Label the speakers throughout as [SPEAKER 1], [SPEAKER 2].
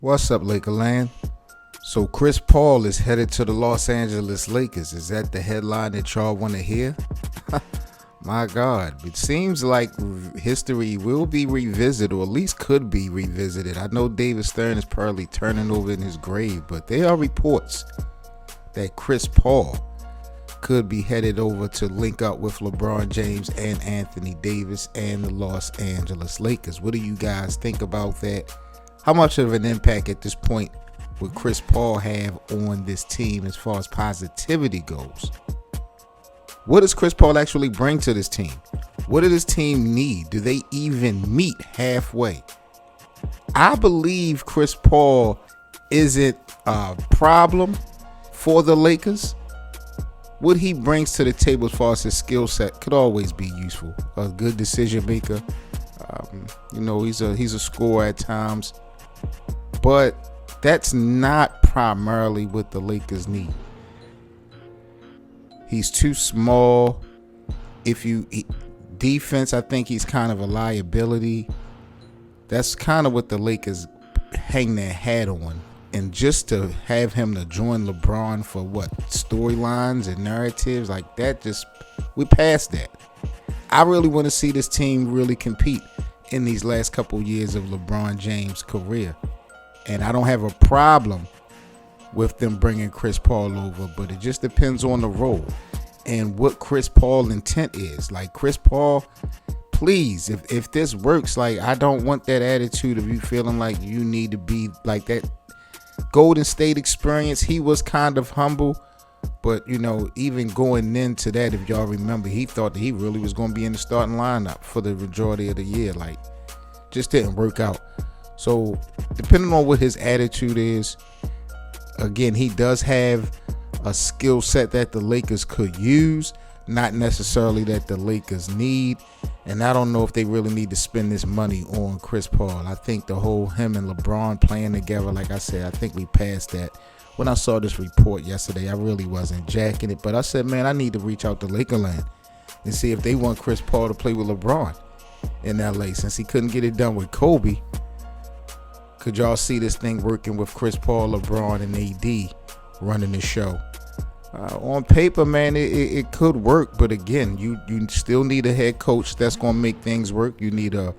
[SPEAKER 1] What's up, Lakerland? So Chris Paul is headed to the Los Angeles Lakers. Is that the headline that y'all want to hear? My God, it seems like history will be revisited, or at least could be revisited. I know David Stern is probably turning over in his grave, but there are reports that Chris Paul could be headed over to link up with LeBron James and Anthony Davis and the Los Angeles Lakers. What do you guys think about that? How much of an impact at this point would Chris Paul have on this team as far as positivity goes? What does Chris Paul actually bring to this team? What does this team need? Do they even meet halfway? I believe Chris Paul isn't a problem for the Lakers. What he brings to the table as far as his skill set could always be useful. A good decision maker. He's a scorer at times. But that's not primarily what the Lakers need. He's too small. Defense, I think he's kind of a liability. That's kind of what the Lakers hang their hat on. And just to have him to join LeBron for storylines and narratives like that, we passed that. I really want to see this team really compete in these last couple years of LeBron James' career. And I don't have a problem with them bringing Chris Paul over, but it just depends on the role and what Chris Paul's intent is. Like, Chris Paul, please, if this works, I don't want that attitude of you feeling like you need to be like that Golden State experience. He was kind of humble, but even going into that, if y'all remember, he thought that he really was going to be in the starting lineup for the majority of the year. Just didn't work out. So depending on what his attitude is, again, he does have a skill set that the Lakers could use, not necessarily that the Lakers need. And I don't know if they really need to spend this money on Chris Paul. I think the whole him and LeBron playing together, like I said, I think we passed that. When I saw this report yesterday, I really wasn't jacking it. But I said, man, I need to reach out to Lakerland and see if they want Chris Paul to play with LeBron in LA, since he couldn't get it done with Kobe. Could y'all see this thing working with Chris Paul, LeBron, and AD running the show? On paper, man, it could work. But again, you still need a head coach that's going to make things work. You need a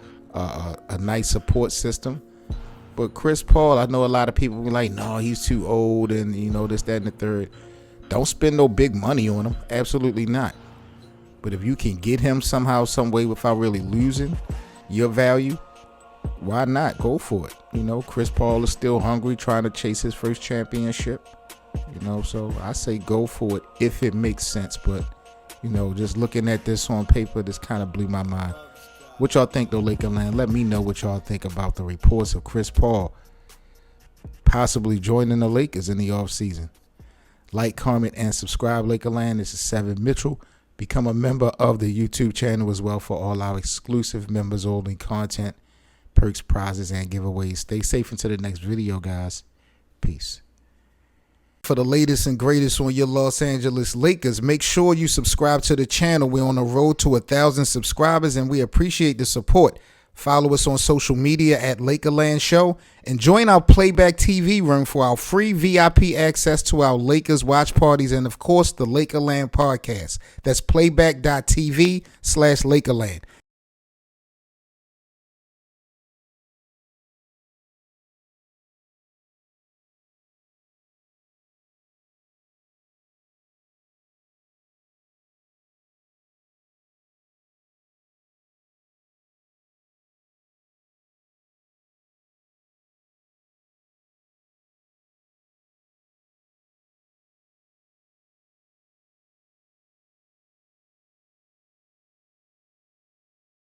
[SPEAKER 1] nice support system. But Chris Paul, I know a lot of people be like, no, he's too old and, this, that, and the third. Don't spend no big money on him. Absolutely not. But if you can get him somehow, some way without really losing your value, why not? Go for it. Chris Paul is still hungry, trying to chase his first championship. So I say go for it if it makes sense. But, just looking at this on paper, this kind of blew my mind. What y'all think, though, Lakerland? Let me know what y'all think about the reports of Chris Paul possibly joining the Lakers in the offseason. Like, comment, and subscribe, Lakerland. This is Seven Mitchell. Become a member of the YouTube channel as well for all our exclusive members-only content, perks, prizes, and giveaways. Stay safe until the next video, guys. Peace. For the latest and greatest on your Los Angeles Lakers, make sure you subscribe to the channel. We're on the road to 1,000 subscribers, and we appreciate the support. Follow us on social media at Lakerland Show, and join our Playback TV room for our free VIP access to our Lakers watch parties and, of course, the Lakerland podcast. That's playback.tv/Lakerland.